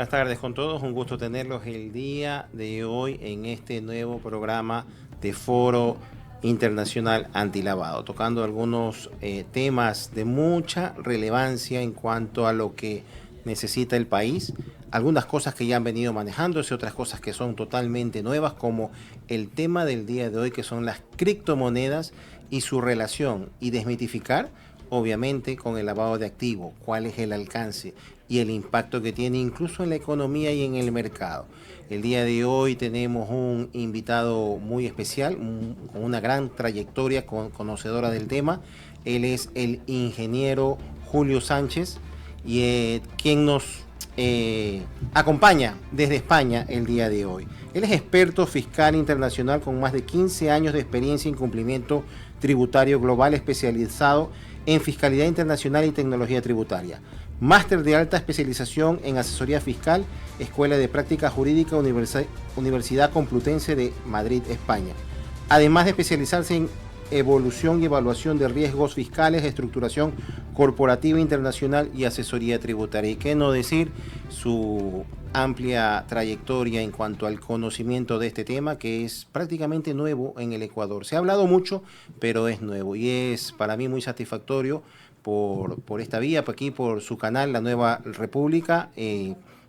buenas tardes con todos. Un gusto tenerlos el día de hoy en este nuevo programa de Foro Internacional Antilavado, tocando algunos temas de mucha relevancia en cuanto a lo que necesita el país, algunas cosas que ya han venido manejándose, otras cosas que son totalmente nuevas, como el tema del día de hoy, que son las criptomonedas y su relación, y desmitificar obviamente con el lavado de activos, cuál es el alcance y el impacto que tiene incluso en la economía y en el mercado. El día de hoy tenemos un invitado muy especial, con una gran trayectoria, conocedora del tema. Él es el ingeniero Julio Sánchez, y quien nos acompaña desde España el día de hoy. Él es experto fiscal internacional con más de 15 años de experiencia en cumplimiento tributario global, especializado en fiscalidad internacional y tecnología tributaria. Máster de alta especialización en asesoría fiscal, Escuela de Práctica Jurídica, Universidad Complutense de Madrid, España. Además de especializarse en evolución y evaluación de riesgos fiscales, estructuración corporativa internacional y asesoría tributaria. Y qué no decir su amplia trayectoria en cuanto al conocimiento de este tema, que es prácticamente nuevo en el Ecuador. Se ha hablado mucho, pero es nuevo, y es para mí muy satisfactorio por esta vía, por aquí, por su canal La Nueva República,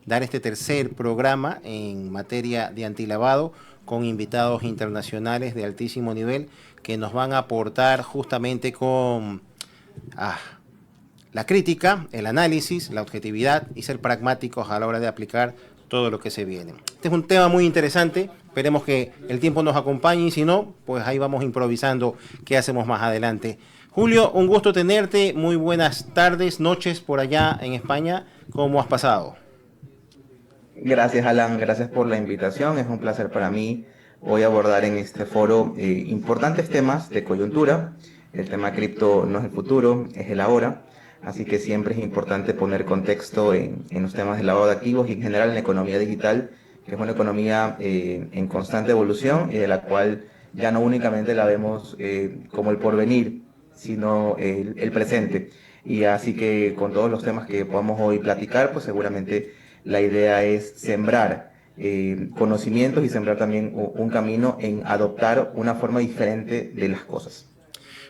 dar este tercer programa en materia de antilavado con invitados internacionales de altísimo nivel que nos van a aportar justamente con la crítica, el análisis, la objetividad y ser pragmáticos a la hora de aplicar todo lo que se viene. Este es un tema muy interesante, esperemos que el tiempo nos acompañe, y si no, pues ahí vamos improvisando qué hacemos más adelante. Julio, un gusto tenerte, muy buenas tardes, noches por allá en España, ¿cómo has pasado? Gracias, Alan, gracias por la invitación. Es un placer para mí hoy abordar en este foro importantes temas de coyuntura. El tema cripto no es el futuro, es el ahora. Así que siempre es importante poner contexto en los temas de lavado de activos y en general en la economía digital, que es una economía en constante evolución y de la cual ya no únicamente la vemos como el porvenir, sino el presente. Y así que con todos los temas que podamos hoy platicar, pues seguramente la idea es sembrar conocimientos y sembrar también un camino en adoptar una forma diferente de las cosas.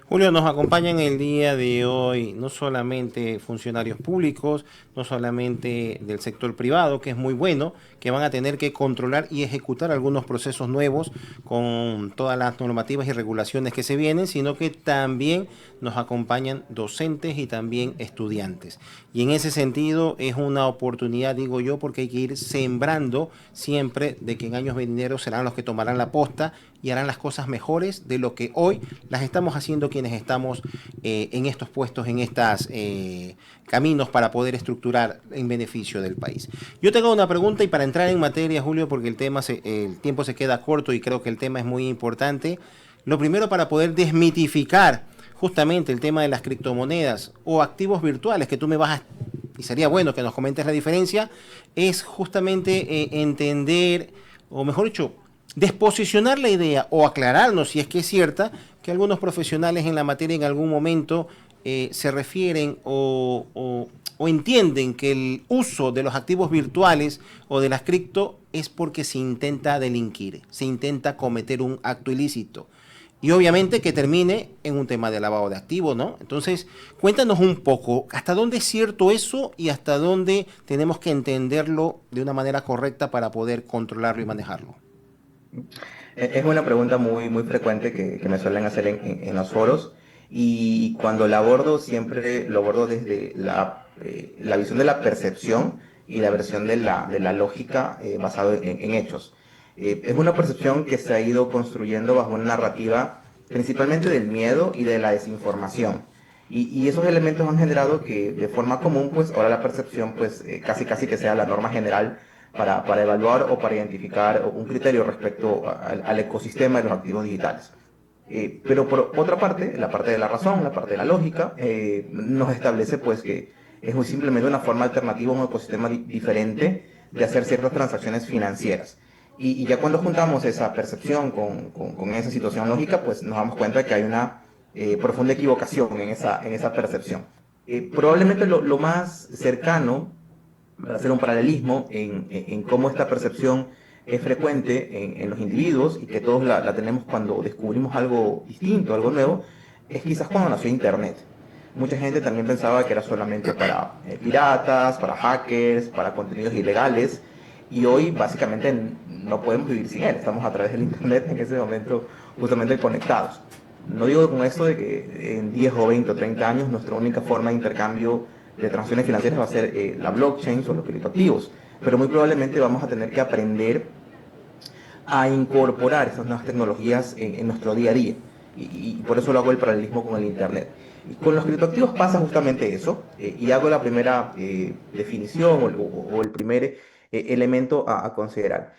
Julio, nos acompañan el día de hoy no solamente funcionarios públicos, no solamente del sector privado, que es muy bueno, que van a tener que controlar y ejecutar algunos procesos nuevos con todas las normativas y regulaciones que se vienen, sino que también nos acompañan docentes y también estudiantes. Y en ese sentido es una oportunidad, digo yo, porque hay que ir sembrando siempre de que en años venideros serán los que tomarán la posta y harán las cosas mejores de lo que hoy las estamos haciendo quienes estamos en estos puestos, en estos caminos para poder estructurar en beneficio del país. Yo tengo una pregunta, y para entrar en materia, Julio, porque el tiempo se queda corto y creo que el tema es muy importante. Lo primero, para poder desmitificar justamente el tema de las criptomonedas o activos virtuales, que tú me vas a, y sería bueno que nos comentes la diferencia, es justamente entender, o mejor dicho, desposicionar la idea o aclararnos si es que es cierta, que algunos profesionales en la materia en algún momento se refieren o entienden que el uso de los activos virtuales o de las cripto es porque se intenta delinquir, se intenta cometer un acto ilícito. Y obviamente que termine en un tema de lavado de activos, ¿no? Entonces, cuéntanos un poco, ¿hasta dónde es cierto eso y hasta dónde tenemos que entenderlo de una manera correcta para poder controlarlo y manejarlo? Es una pregunta muy frecuente que me suelen hacer en los foros y cuando la abordo siempre lo abordo desde la visión de la percepción y la versión de la lógica basado en hechos. Es una percepción que se ha ido construyendo bajo una narrativa principalmente del miedo y de la desinformación. Y esos elementos han generado que de forma común, pues ahora la percepción, pues casi que sea la norma general para evaluar o para identificar un criterio respecto al ecosistema de los activos digitales. Pero por otra parte, la parte de la razón, la parte de la lógica, nos establece pues que es muy simplemente una forma alternativa, un ecosistema diferente de hacer ciertas transacciones financieras. Y ya cuando juntamos esa percepción con esa situación lógica, pues nos damos cuenta de que hay una profunda equivocación en esa percepción. Probablemente lo más cercano para hacer un paralelismo en cómo esta percepción es frecuente en los individuos y que todos la tenemos cuando descubrimos algo distinto, algo nuevo, es quizás cuando nació Internet. Mucha gente también pensaba que era solamente para piratas, para hackers, para contenidos ilegales, y hoy básicamente no podemos vivir sin él. Estamos a través del Internet en ese momento justamente conectados. No digo con esto de que en 10 o 20 o 30 años nuestra única forma de intercambio de transacciones financieras va a ser la blockchain o los criptoactivos, pero muy probablemente vamos a tener que aprender a incorporar estas nuevas tecnologías en nuestro día a día. Y por eso lo hago el paralelismo con el Internet. Y con los criptoactivos pasa justamente eso, y hago la primera definición o el primer elemento a considerar.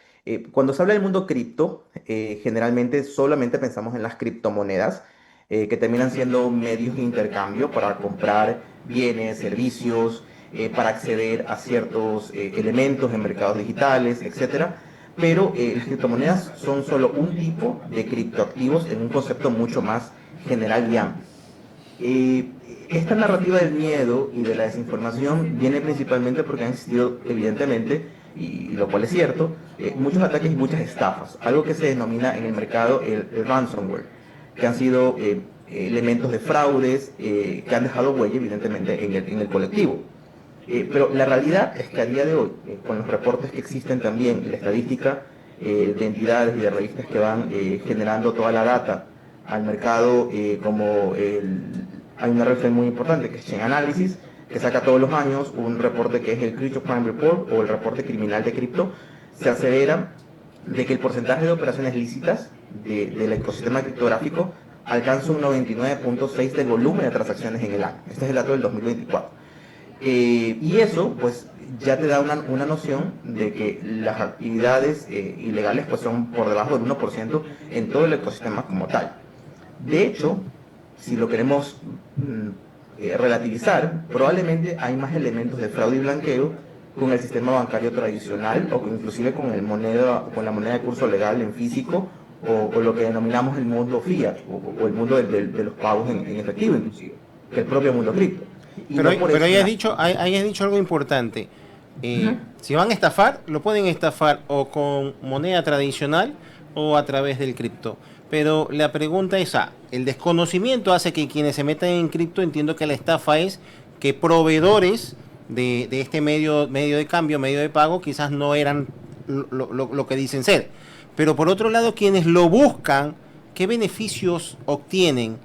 Cuando se habla del mundo cripto, generalmente solamente pensamos en las criptomonedas, que terminan siendo medios de intercambio para comprar bienes, servicios, para acceder a ciertos elementos en mercados digitales, etcétera. Pero las criptomonedas son solo un tipo de criptoactivos en un concepto mucho más general y amplio. Esta narrativa del miedo y de la desinformación viene principalmente porque han existido, evidentemente, y lo cual es cierto, muchos ataques y muchas estafas, algo que se denomina en el mercado el ransomware, que han sido elementos de fraudes que han dejado huella, evidentemente, en el colectivo. Pero la realidad es que a día de hoy, con los reportes que existen también, y la estadística de entidades y de revistas que van generando toda la data al mercado, hay una revista muy importante que es Chain Analysis, que saca todos los años un reporte que es el Crypto Crime Report o el reporte criminal de cripto, se asevera de que el porcentaje de operaciones lícitas del ecosistema criptográfico alcanza un 99.6% del volumen de transacciones en el año. Este es el dato del 2024. Y eso, pues, ya te da una noción de que las actividades ilegales, pues, son por debajo del 1% en todo el ecosistema como tal. De hecho, si lo queremos relativizar, probablemente hay más elementos de fraude y blanqueo con el sistema bancario tradicional o inclusive con la moneda de curso legal en físico o lo que denominamos el mundo fiat o el mundo de los pagos en efectivo inclusive, que el propio mundo cripto. Y Pero, no por pero eso ahí has dicho algo importante. Si van a estafar, lo pueden estafar o con moneda tradicional o a través del cripto. Pero la pregunta es, el desconocimiento hace que quienes se metan en cripto, entiendo que la estafa es que proveedores de este medio de cambio, medio de pago, quizás no eran lo que dicen ser. Pero por otro lado, quienes lo buscan, ¿qué beneficios obtienen?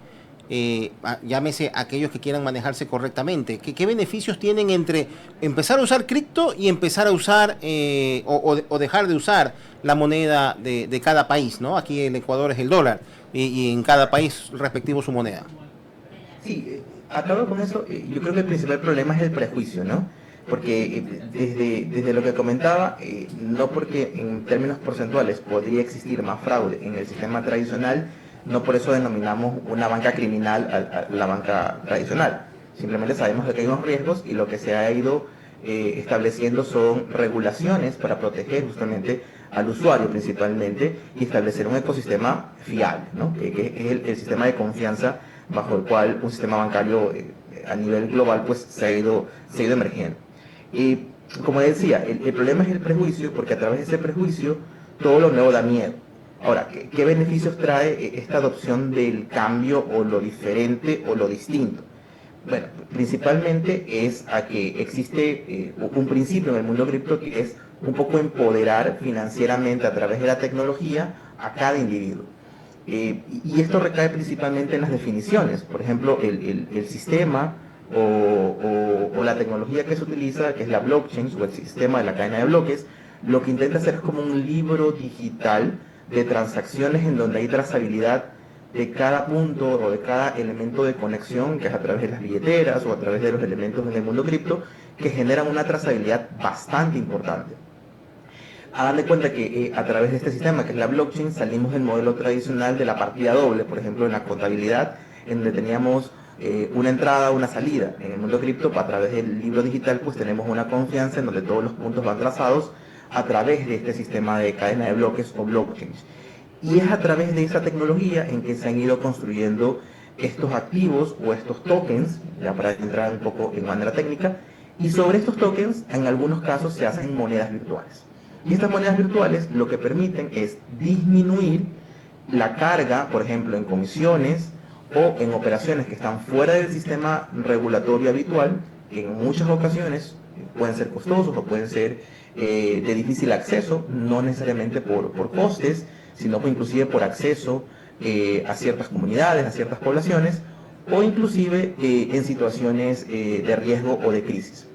Llámese aquellos que quieran manejarse correctamente. ¿Qué beneficios tienen entre empezar a usar cripto y empezar a usar o dejar de usar la moneda de cada país, ¿no? Aquí en Ecuador es el dólar y en cada país respectivo su moneda. Sí, acabo con eso. Yo creo que el principal problema es el prejuicio, ¿no? Porque desde lo que comentaba, no porque en términos porcentuales podría existir más fraude en el sistema tradicional, no por eso denominamos una banca criminal a la banca tradicional. Simplemente sabemos que hay unos riesgos y lo que se ha ido estableciendo son regulaciones para proteger justamente al usuario principalmente y establecer un ecosistema fiable, ¿no? Que es el sistema de confianza bajo el cual un sistema bancario a nivel global pues se ha ido emergiendo. Y como decía, el problema es el prejuicio, porque a través de ese prejuicio todo lo nuevo da miedo. Ahora, ¿qué beneficios trae esta adopción del cambio o lo diferente o lo distinto? Bueno, principalmente es a que existe un principio en el mundo cripto que es un poco empoderar financieramente a través de la tecnología a cada individuo. Y esto recae principalmente en las definiciones. Por ejemplo, el sistema o la tecnología que se utiliza, que es la blockchain o el sistema de la cadena de bloques, lo que intenta hacer es como un libro digital de transacciones en donde hay trazabilidad de cada punto o de cada elemento de conexión, que es a través de las billeteras o a través de los elementos en el mundo cripto, que generan una trazabilidad bastante importante. A darle cuenta que a través de este sistema, que es la blockchain, salimos del modelo tradicional de la partida doble, por ejemplo, en la contabilidad, en donde teníamos una entrada, una salida. En el mundo cripto, a través del libro digital, pues tenemos una confianza en donde todos los puntos van trazados a través de este sistema de cadena de bloques o blockchains. Y es a través de esa tecnología en que se han ido construyendo estos activos o estos tokens, ya para entrar un poco en manera técnica, Y sobre estos tokens, en algunos casos se hacen monedas virtuales. Y estas monedas virtuales lo que permiten es disminuir la carga, por ejemplo, en comisiones o en operaciones que están fuera del sistema regulatorio habitual, que en muchas ocasiones pueden ser costosos o pueden ser de difícil acceso, no necesariamente por costes, sino inclusive por acceso a ciertas comunidades, a ciertas poblaciones, o inclusive en situaciones de riesgo o de crisis.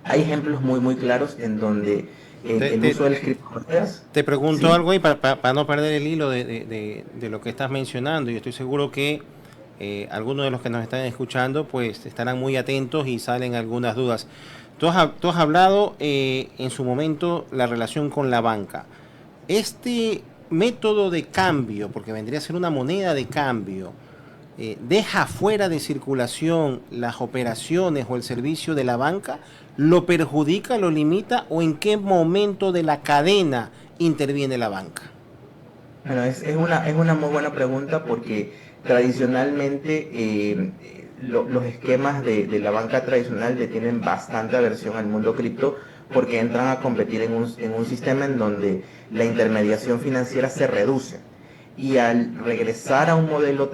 Hay ejemplos muy claros en donde Te, el te, uso de las criptomonedas, te pregunto sí, algo ahí para no perder el hilo de lo que estás mencionando. Y estoy seguro que algunos de los que nos están escuchando pues estarán muy atentos y salen algunas dudas. Tú has hablado en su momento la relación con la banca. Este método de cambio, porque vendría a ser una moneda de cambio, deja fuera de circulación las operaciones o el servicio de la banca, lo perjudica, lo limita o en qué momento de la cadena interviene la banca. bueno, es una muy buena pregunta porque tradicionalmente los esquemas de la banca tradicional le tienen bastante aversión al mundo cripto porque entran a competir en un sistema en donde la intermediación financiera se reduce. Y al regresar a un modelo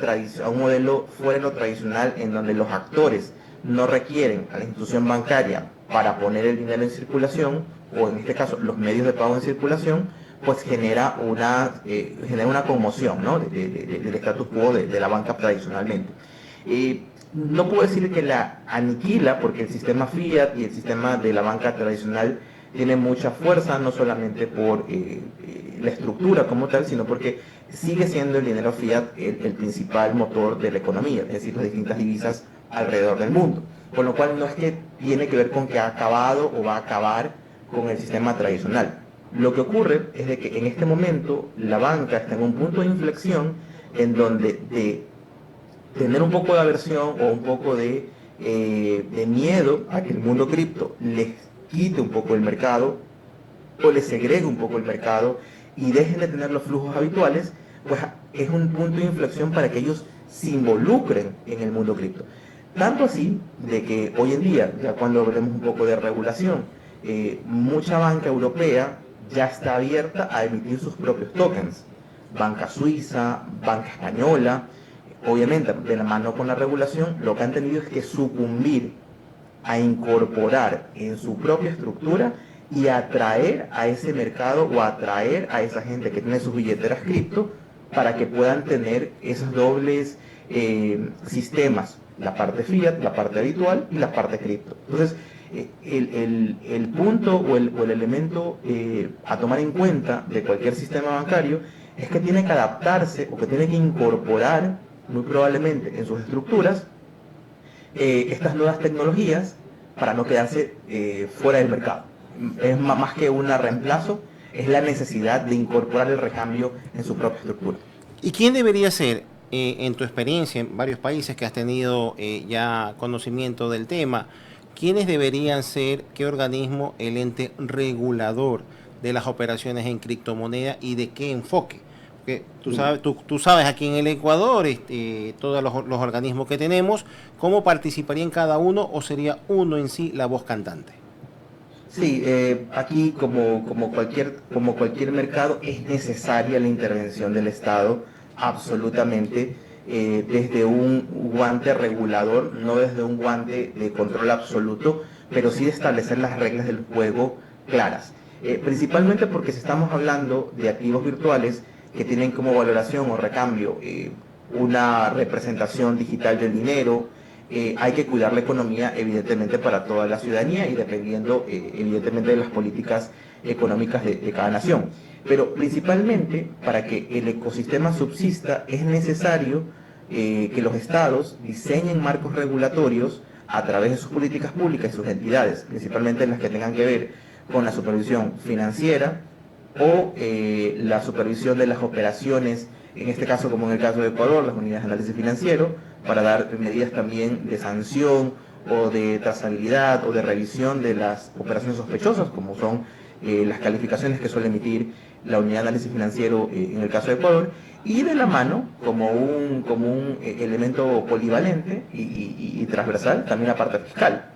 fuera de lo tradicional en donde los actores no requieren a la institución bancaria para poner el dinero en circulación, o en este caso los medios de pago en circulación, pues genera una conmoción, ¿no? Del status quo de la banca tradicionalmente. No puedo decir que la aniquila, porque el sistema fiat y el sistema de la banca tradicional tiene mucha fuerza, no solamente por la estructura como tal, sino porque sigue siendo el dinero fiat el principal motor de la economía, es decir, las distintas divisas alrededor del mundo. Con lo cual no es que tiene que ver con que ha acabado o va a acabar con el sistema tradicional. Lo que ocurre es de que en este momento la banca está en un punto de inflexión en donde de tener un poco de aversión o un poco de miedo a que el mundo cripto les quite un poco el mercado o les segregue un poco el mercado y dejen de tener los flujos habituales, pues es un punto de inflexión para que ellos se involucren en el mundo cripto. Tanto así de que hoy en día, ya cuando hablemos un poco de regulación, mucha banca europea ya está abierta a emitir sus propios tokens. Banca suiza, banca española, obviamente de la mano con la regulación, lo que han tenido es que sucumbir a incorporar en su propia estructura y atraer a ese mercado o atraer a esa gente que tiene sus billeteras cripto para que puedan tener esos dobles sistemas, la parte fiat, la parte habitual y la parte cripto. Entonces, el punto o el elemento a tomar en cuenta de cualquier sistema bancario es que tiene que adaptarse o que tiene que incorporar muy probablemente en sus estructuras estas nuevas tecnologías para no quedarse fuera del mercado. Es más que un reemplazo, es la necesidad de incorporar el recambio en su propia estructura. ¿Y quién debería ser, en tu experiencia en varios países que has tenido ya conocimiento del tema, quiénes deberían ser, qué organismo, el ente regulador de las operaciones en criptomoneda y de qué enfoque? Porque tú sabes aquí en el Ecuador, todos los organismos que tenemos, cómo participaría en cada uno o sería uno en sí la voz cantante. Sí, aquí como cualquier mercado es necesaria la intervención del Estado absolutamente desde un guante regulador, no desde un guante de control absoluto, pero sí de establecer las reglas del juego claras. Principalmente porque si estamos hablando de activos virtuales que tienen como valoración o recambio una representación digital del dinero, hay que cuidar la economía evidentemente para toda la ciudadanía y dependiendo evidentemente de las políticas económicas de cada nación. Pero principalmente para que el ecosistema subsista es necesario que los estados diseñen marcos regulatorios a través de sus políticas públicas y sus entidades, principalmente las que tengan que ver con la supervisión financiera o la supervisión de las operaciones, en este caso como en el caso de Ecuador, las unidades de análisis financiero, para dar medidas también de sanción o de trazabilidad o de revisión de las operaciones sospechosas, como son las calificaciones que suele emitir la unidad de análisis financiero en el caso de Ecuador, y de la mano, como un elemento polivalente y transversal, también la parte fiscal.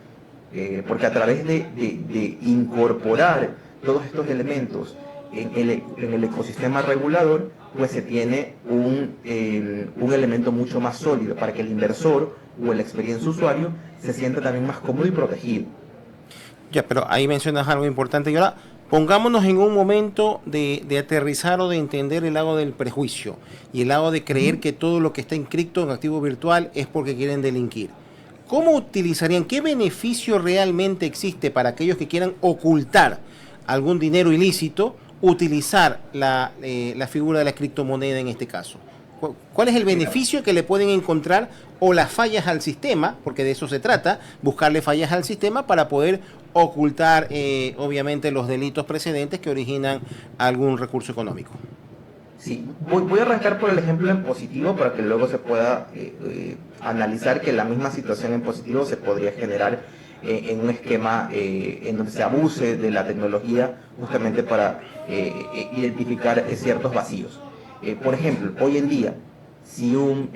porque a través de incorporar todos estos elementos en el ecosistema regulador, pues se tiene un elemento mucho más sólido para que el inversor o el experiencia usuario se sienta también más cómodo y protegido. Ya, pero ahí mencionas algo importante. Y ahora, pongámonos en un momento de aterrizar o de entender el lado del prejuicio y el lado de creer que todo lo que está inscrito en activo virtual es porque quieren delinquir. ¿Cómo utilizarían, qué beneficio realmente existe para aquellos que quieran ocultar algún dinero ilícito, utilizar la figura de la criptomoneda en este caso? ¿Cuál es el beneficio que le pueden encontrar o las fallas al sistema? Porque de eso se trata, buscarle fallas al sistema para poder ocultar, obviamente, los delitos precedentes que originan algún recurso económico. Sí, voy a arrancar por el ejemplo en positivo para que luego se pueda analizar que la misma situación en positivo se podría generar en un esquema en donde se abuse de la tecnología justamente para identificar ciertos vacíos. Por ejemplo, hoy en día, si un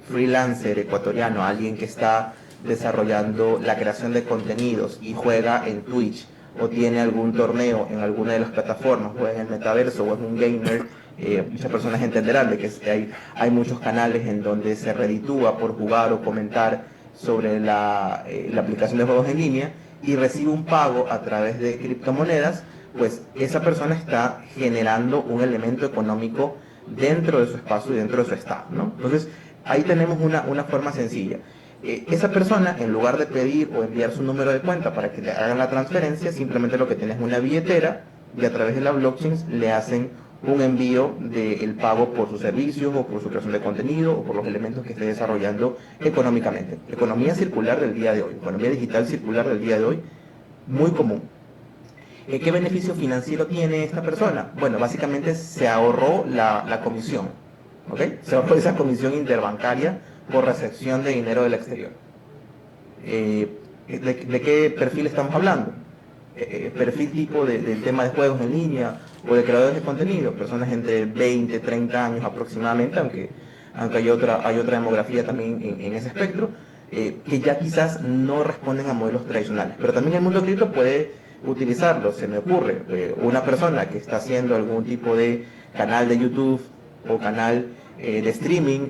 freelancer ecuatoriano, alguien que está desarrollando la creación de contenidos y juega en Twitch o tiene algún torneo en alguna de las plataformas, juega en el metaverso o es un gamer, muchas personas entenderán de que hay muchos canales en donde se reditúa por jugar o comentar sobre la aplicación de juegos en línea y recibe un pago a través de criptomonedas, pues esa persona está generando un elemento económico dentro de su espacio y dentro de su estado, ¿no? Entonces, ahí tenemos una forma sencilla. Esa persona, en lugar de pedir o enviar su número de cuenta para que le hagan la transferencia, simplemente lo que tiene es una billetera y a través de la blockchain le hacen un envío del pago por sus servicios o por su creación de contenido o por los elementos que esté desarrollando económicamente. Economía circular del día de hoy, economía digital circular del día de hoy, muy común. ¿Qué beneficio financiero tiene esta persona? Bueno, básicamente se ahorró la comisión, ¿ok? Se ahorró esa comisión interbancaria por recepción de dinero del exterior. ¿De qué perfil estamos hablando? Perfil tipo del tema de juegos en línea o de creadores de contenido, personas entre 20, 30 años aproximadamente, aunque hay otra demografía también en ese espectro, que ya quizás no responden a modelos tradicionales. Pero también el mundo cripto puede utilizarlo. Se me ocurre una persona que está haciendo algún tipo de canal de YouTube o canal de streaming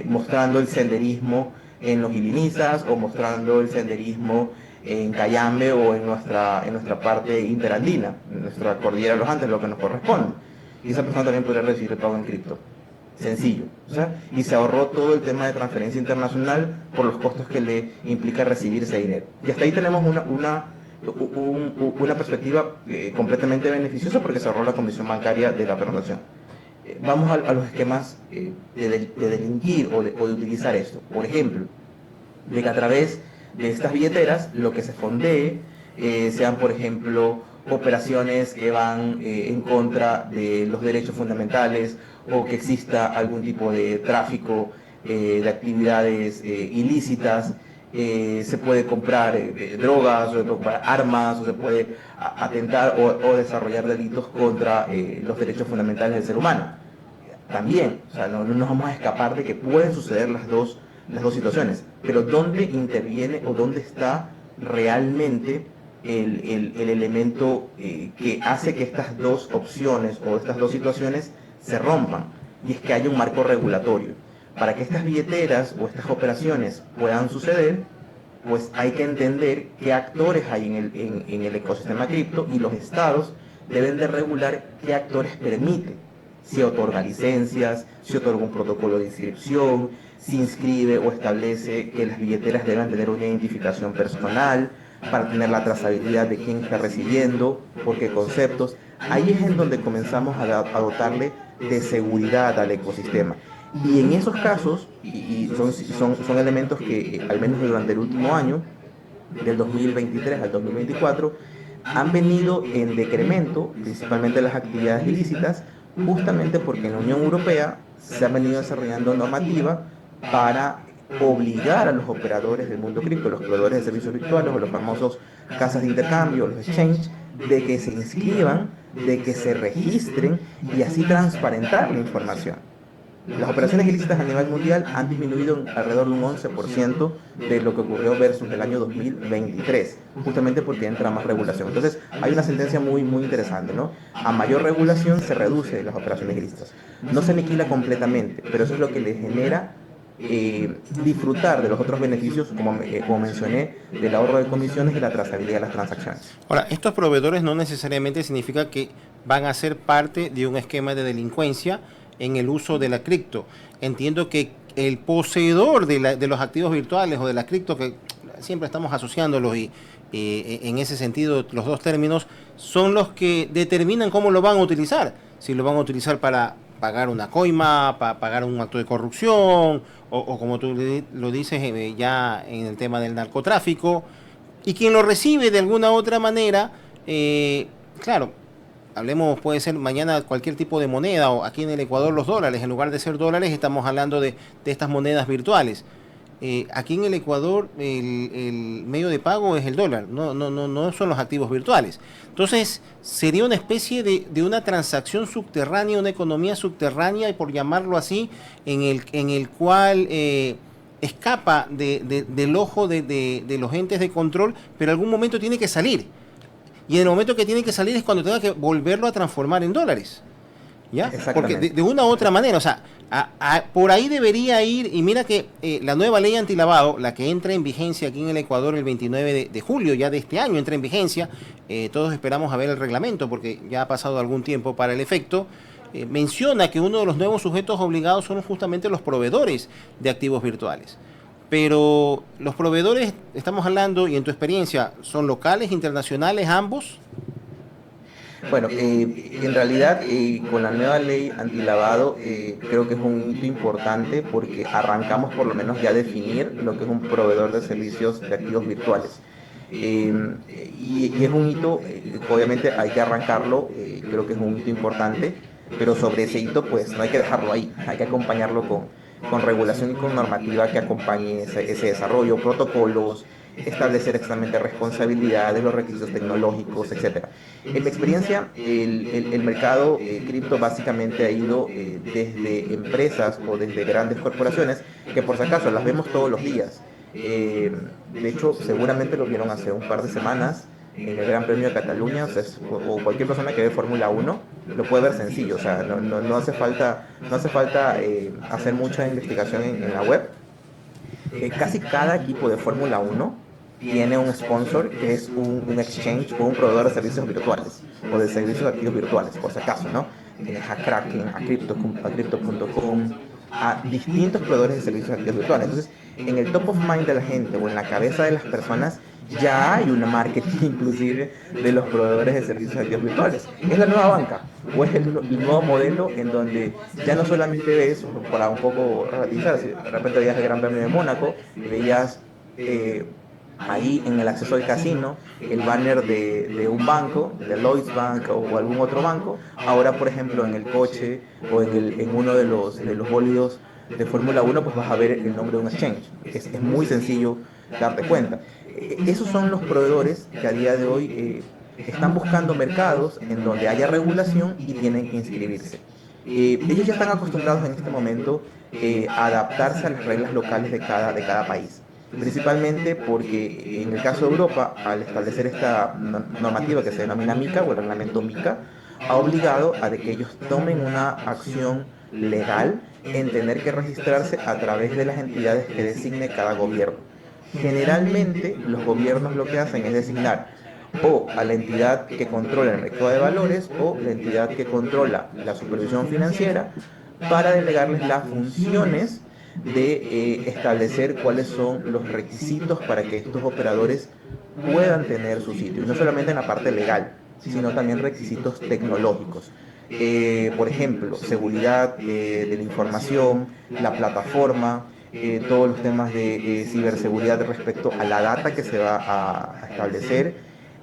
mostrando el senderismo en los Ilinizas o mostrando el senderismo en Cayambe o en nuestra parte interandina, en nuestra cordillera de los Andes, lo que nos corresponde. Y esa persona también podría recibir el pago en cripto. Sencillo. Y se ahorró todo el tema de transferencia internacional por los costos que le implica recibir ese dinero. Y hasta ahí tenemos una perspectiva completamente beneficiosa porque se ahorró la comisión bancaria de la transacción. Vamos a los esquemas de delinquir o de utilizar esto. Por ejemplo, de que a través de estas billeteras lo que se fondee sean, por ejemplo, operaciones que van en contra de los derechos fundamentales o que exista algún tipo de tráfico de actividades ilícitas. Se puede comprar drogas, o se puede comprar armas, o se puede atentar o desarrollar delitos contra los derechos fundamentales del ser humano. También, o sea, no nos vamos a escapar de que pueden suceder las dos situaciones, pero ¿dónde interviene o dónde está realmente el elemento que hace que estas dos opciones o estas dos situaciones se rompan? Y es que haya un marco regulatorio. Para que estas billeteras o estas operaciones puedan suceder, pues hay que entender qué actores hay en el ecosistema cripto y los estados deben de regular qué actores permiten. Si otorga licencias, si otorga un protocolo de inscripción, si inscribe o establece que las billeteras deben tener una identificación personal para tener la trazabilidad de quién está recibiendo, por qué conceptos. Ahí es en donde comenzamos a dotarle de seguridad al ecosistema. Y en esos casos, y son elementos que al menos durante el último año, del 2023 al 2024, han venido en decremento, principalmente las actividades ilícitas, justamente porque en la Unión Europea se ha venido desarrollando normativa para obligar a los operadores del mundo cripto, los proveedores de servicios virtuales o los famosos casas de intercambio, los exchanges, de que se inscriban, de que se registren y así transparentar la información. Las operaciones ilícitas a nivel mundial han disminuido en alrededor de un 11% de lo que ocurrió versus el año 2023, justamente porque entra más regulación. Entonces, hay una sentencia muy, muy interesante, ¿no? A mayor regulación se reduce las operaciones ilícitas. No se aniquila completamente, pero eso es lo que le genera disfrutar de los otros beneficios, como mencioné, del ahorro de comisiones y la trazabilidad de las transacciones. Ahora, estos proveedores no necesariamente significa que van a ser parte de un esquema de delincuencia en el uso de la cripto. Entiendo que el poseedor de los activos virtuales o de la cripto, que siempre estamos asociándolos y en ese sentido los dos términos, son los que determinan cómo lo van a utilizar. Si lo van a utilizar para pagar una coima, para pagar un acto de corrupción, o como tú lo dices ya en el tema del narcotráfico, y quien lo recibe de alguna otra manera, claro, hablemos, puede ser mañana cualquier tipo de moneda, o aquí en el Ecuador los dólares, en lugar de ser dólares estamos hablando de estas monedas virtuales. Aquí en el Ecuador el medio de pago es el dólar, no son los activos virtuales. Entonces sería una especie de una transacción subterránea, una economía subterránea, y por llamarlo así, en el cual escapa del ojo de los entes de control, pero en algún momento tiene que salir. Y en el momento que tiene que salir es cuando tenga que volverlo a transformar en dólares. ¿Ya? Porque Exactamente. de una u otra manera, o sea, por ahí debería ir, y mira que la nueva ley antilavado, la que entra en vigencia aquí en el Ecuador el 29 de julio ya de este año, entra en vigencia, todos esperamos a ver el reglamento porque ya ha pasado algún tiempo para el efecto, menciona que uno de los nuevos sujetos obligados son justamente los proveedores de activos virtuales. Pero los proveedores, estamos hablando, y en tu experiencia, ¿son locales, internacionales, ambos? Bueno, en realidad con la nueva ley antilavado creo que es un hito importante porque arrancamos por lo menos ya a definir lo que es un proveedor de servicios de activos virtuales. Y es un hito, obviamente hay que arrancarlo, creo que es un hito importante, pero sobre ese hito pues no hay que dejarlo ahí, hay que acompañarlo con regulación y con normativa que acompañe ese desarrollo, protocolos, establecer exactamente responsabilidades, los requisitos tecnológicos, etcétera. En mi experiencia, el mercado cripto básicamente ha ido desde empresas o desde grandes corporaciones, que por si acaso las vemos todos los días. De hecho, seguramente lo vieron hace un par de semanas en el Gran Premio de Cataluña, o cualquier persona que ve Fórmula 1 lo puede ver sencillo, o sea, no hace falta, no hace falta hacer mucha investigación en la web. Casi cada equipo de Fórmula 1 tiene un sponsor que es un exchange o un proveedor de servicios virtuales o de servicios activos virtuales, por si acaso, ¿no? Tienes a Kraken, a Crypto.com, a distintos proveedores de servicios activos virtuales. Entonces, en el top of mind de la gente o en la cabeza de las personas ya hay una marketing inclusive de los proveedores de servicios activos virtuales. Es la nueva banca o es el nuevo modelo en donde ya no solamente ves, para un poco relativizar, si de repente veías el Gran Premio de Mónaco y veías ahí en el acceso al casino el banner de un banco, de Lloyds Bank o algún otro banco. Ahora, por ejemplo, en el coche o en uno de los bólidos de Fórmula 1, pues vas a ver el nombre de un exchange. Es muy sencillo darte cuenta. Esos son los proveedores que a día de hoy están buscando mercados en donde haya regulación y tienen que inscribirse. Ellos ya están acostumbrados en este momento a adaptarse a las reglas locales de cada país. Principalmente porque en el caso de Europa, al establecer esta normativa que se denomina MiCA o el reglamento MiCA, ha obligado a de que ellos tomen una acción legal en tener que registrarse a través de las entidades que designe cada gobierno. Generalmente los gobiernos lo que hacen es designar o a la entidad que controla el mercado de valores o la entidad que controla la supervisión financiera para delegarles las funciones de establecer cuáles son los requisitos para que estos operadores puedan tener su sitio. Y no solamente en la parte legal, sino también requisitos tecnológicos. Por ejemplo, seguridad de la información, la plataforma, todos los temas de ciberseguridad respecto a la data que se va a establecer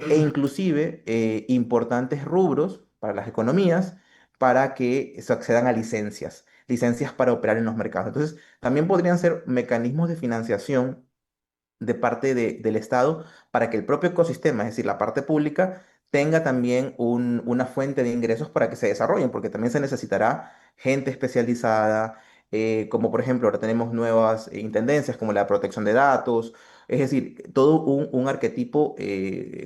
e inclusive importantes rubros para las economías para que se accedan a licencias, licencias para operar en los mercados. Entonces, también podrían ser mecanismos de financiación de parte del Estado para que el propio ecosistema, es decir, la parte pública, tenga también una fuente de ingresos para que se desarrollen, porque también se necesitará gente especializada, como por ejemplo ahora tenemos nuevas intendencias como la protección de datos, es decir, todo un arquetipo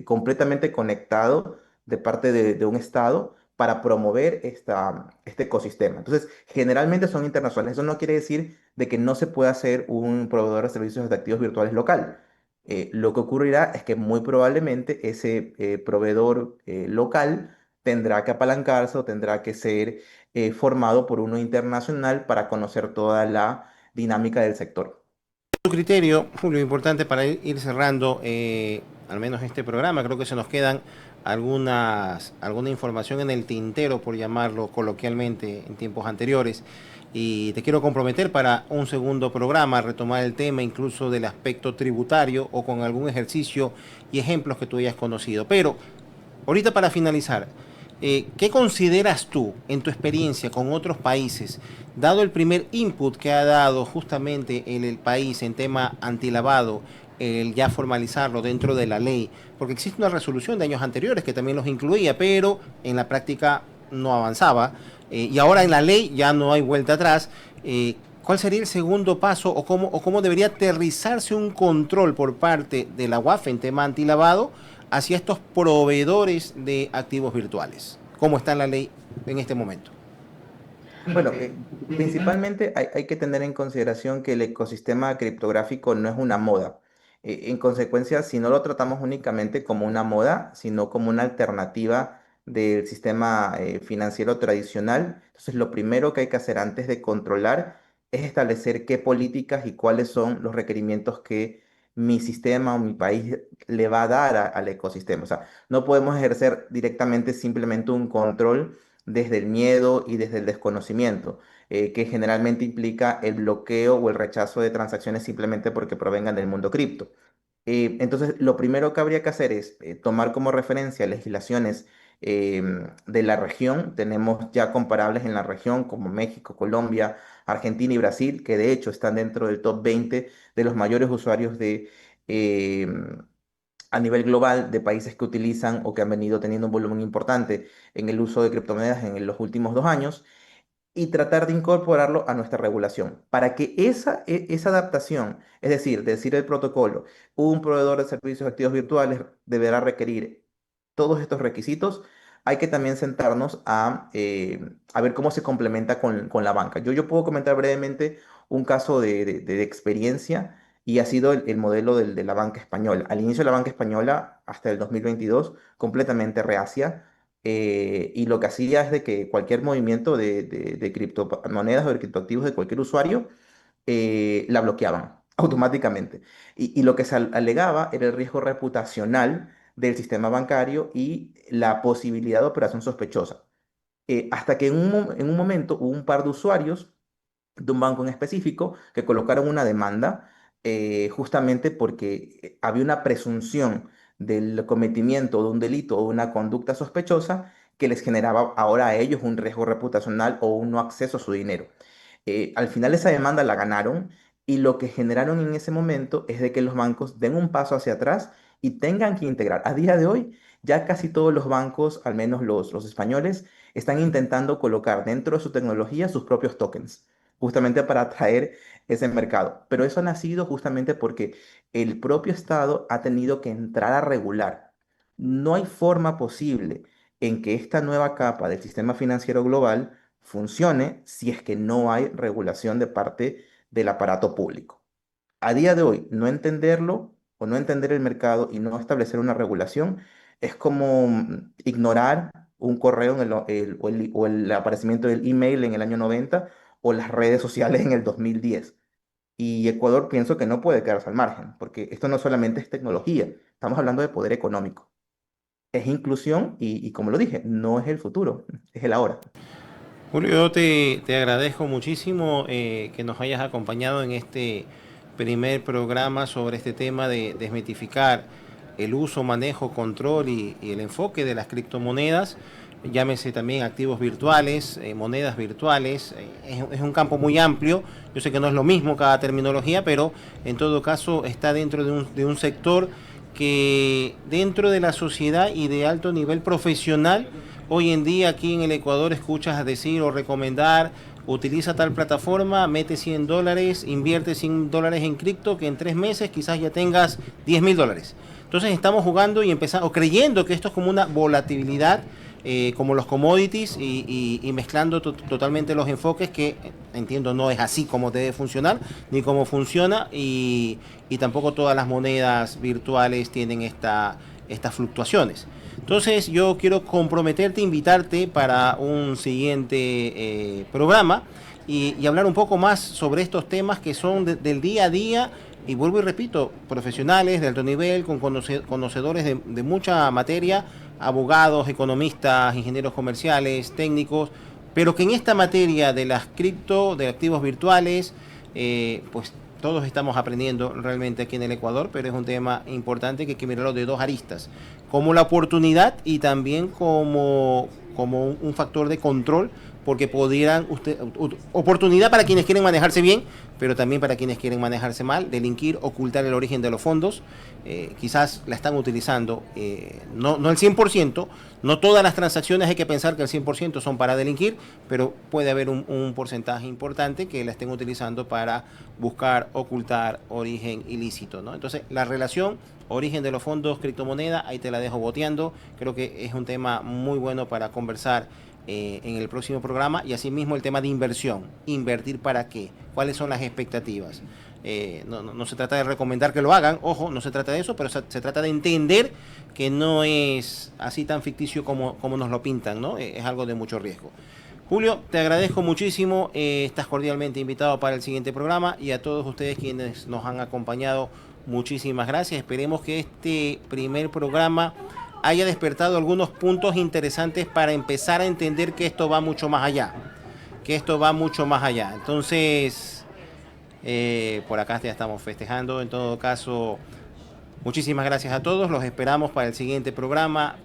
completamente conectado de parte de un Estado para promover este ecosistema. Entonces, generalmente son internacionales. Eso no quiere decir de que no se pueda hacer un proveedor de servicios de activos virtuales local. Lo que ocurrirá es que muy probablemente ese proveedor local tendrá que apalancarse o tendrá que ser formado por uno internacional para conocer toda la dinámica del sector. Tu criterio, Julio, importante para ir cerrando al menos este programa. Creo que se nos quedan alguna información en el tintero, por llamarlo coloquialmente, en tiempos anteriores. Y te quiero comprometer para un segundo programa, retomar el tema incluso del aspecto tributario o con algún ejercicio y ejemplos que tú hayas conocido. Pero ahorita para finalizar, ¿qué consideras tú en tu experiencia con otros países, dado el primer input que ha dado justamente el país en tema antilavado, el ya formalizarlo dentro de la ley? Porque existe una resolución de años anteriores que también los incluía, pero en la práctica no avanzaba. Y ahora en la ley ya no hay vuelta atrás. ¿Cuál sería el segundo paso o cómo debería aterrizarse un control por parte de la UAF en tema antilavado hacia estos proveedores de activos virtuales? ¿Cómo está la ley en este momento? Bueno, principalmente hay que tener en consideración que el ecosistema criptográfico no es una moda. En consecuencia, si no lo tratamos únicamente como una moda, sino como una alternativa del sistema financiero tradicional, entonces lo primero que hay que hacer antes de controlar es establecer qué políticas y cuáles son los requerimientos que mi sistema o mi país le va a dar al ecosistema. O sea, no podemos ejercer directamente simplemente un control desde el miedo y desde el desconocimiento, que generalmente implica el bloqueo o el rechazo de transacciones simplemente porque provengan del mundo cripto. Entonces, lo primero que habría que hacer es tomar como referencia legislaciones de la región. Tenemos ya comparables en la región como México, Colombia, Argentina y Brasil, que de hecho están dentro del top 20 de los mayores usuarios eh, a nivel global de países que utilizan o que han venido teniendo un volumen importante en el uso de criptomonedas en los últimos 2 años y tratar de incorporarlo a nuestra regulación para que esa adaptación, es decir el protocolo, un proveedor de servicios activos virtuales deberá requerir todos estos requisitos. Hay que también sentarnos a ver cómo se complementa con la banca. Yo puedo comentar brevemente un caso de experiencia y ha sido el modelo de la banca española. Al inicio la banca española, hasta el 2022, completamente reacia, y lo que hacía es de que cualquier movimiento de criptomonedas o de criptoactivos de cualquier usuario la bloqueaban automáticamente. Y lo que se alegaba era el riesgo reputacional del sistema bancario y la posibilidad de operación sospechosa. Hasta que en un momento hubo un par de usuarios de un banco en específico que colocaron una demanda justamente porque había una presunción del cometimiento de un delito o una conducta sospechosa que les generaba ahora a ellos un riesgo reputacional o un no acceso a su dinero. Al final esa demanda la ganaron y lo que generaron en ese momento es de que los bancos den un paso hacia atrás y tengan que integrar. A día de hoy, ya casi todos los bancos, al menos los españoles, están intentando colocar dentro de su tecnología sus propios tokens, justamente para atraer ese mercado. Pero eso ha nacido justamente porque el propio Estado ha tenido que entrar a regular. No hay forma posible en que esta nueva capa del sistema financiero global funcione si es que no hay regulación de parte del aparato público. A día de hoy, no entenderlo o no entender el mercado y no establecer una regulación es como ignorar un correo o el aparecimiento del email en el año 90 o las redes sociales en el 2010. Y Ecuador pienso que no puede quedarse al margen, porque esto no solamente es tecnología, estamos hablando de poder económico. Es inclusión y como lo dije, no es el futuro, es el ahora. Julio, yo te agradezco muchísimo que nos hayas acompañado en este primer programa sobre este tema de desmitificar el uso, manejo, control y el enfoque de las criptomonedas. Llámese también activos virtuales, monedas virtuales. Es un campo muy amplio. Yo sé que no es lo mismo cada terminología, pero en todo caso está dentro de un sector que dentro de la sociedad y de alto nivel profesional, hoy en día aquí en el Ecuador escuchas decir o recomendar utiliza tal plataforma, mete $100, invierte $100 en cripto, que en 3 meses quizás ya tengas $10.000. Entonces estamos jugando y empezando, o creyendo que esto es como una volatilidad, como los commodities, y mezclando totalmente los enfoques, que entiendo no es así como debe funcionar, ni cómo funciona, y tampoco todas las monedas virtuales tienen estas fluctuaciones. Entonces yo quiero comprometerte, invitarte para un siguiente programa y hablar un poco más sobre estos temas que son del día a día, y vuelvo y repito, profesionales de alto nivel, con conocedores de mucha materia, abogados, economistas, ingenieros comerciales, técnicos, pero que en esta materia de las cripto, de activos virtuales, pues todos estamos aprendiendo realmente aquí en el Ecuador, pero es un tema importante que hay que mirarlo de dos aristas, como la oportunidad y también como un factor de control, porque pudieran oportunidad para quienes quieren manejarse bien, pero también para quienes quieren manejarse mal, delinquir, ocultar el origen de los fondos. Quizás la están utilizando, no el 100%, no todas las transacciones hay que pensar que el 100% son para delinquir, pero puede haber un porcentaje importante que la estén utilizando para buscar ocultar origen ilícito, ¿no? Entonces, la relación origen de los fondos, criptomoneda, ahí te la dejo boteando. Creo que es un tema muy bueno para conversar en el próximo programa, y asimismo el tema de inversión. ¿Invertir para qué? ¿Cuáles son las expectativas? No se trata de recomendar que lo hagan, ojo, no se trata de eso, pero se trata de entender que no es así tan ficticio como nos lo pintan, ¿no? Es algo de mucho riesgo. Julio, te agradezco muchísimo, estás cordialmente invitado para el siguiente programa, y a todos ustedes quienes nos han acompañado, muchísimas gracias. Esperemos que este primer programa haya despertado algunos puntos interesantes para empezar a entender que esto va mucho más allá, Entonces, por acá ya estamos festejando. En todo caso, muchísimas gracias a todos. Los esperamos para el siguiente programa.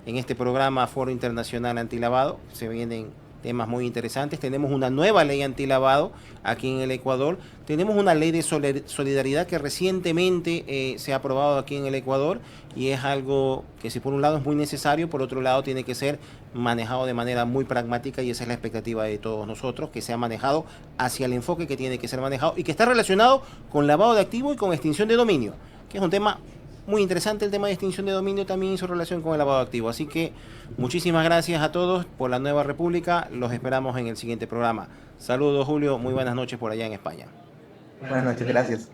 En este programa Foro Internacional Antilavado se vienen temas muy interesantes. Tenemos una nueva ley antilavado aquí en el Ecuador. Tenemos una ley de solidaridad que recientemente se ha aprobado aquí en el Ecuador, y es algo que, si por un lado es muy necesario, por otro lado tiene que ser manejado de manera muy pragmática, y esa es la expectativa de todos nosotros, que sea manejado hacia el enfoque que tiene que ser manejado, y que está relacionado con lavado de activos y con extinción de dominio, que es un tema muy interesante. El tema de extinción de dominio también hizo relación con el lavado de activos. Así que muchísimas gracias a todos por la nueva república. Los esperamos en el siguiente programa. Saludos, Julio. Muy buenas noches por allá en España. Buenas noches, gracias.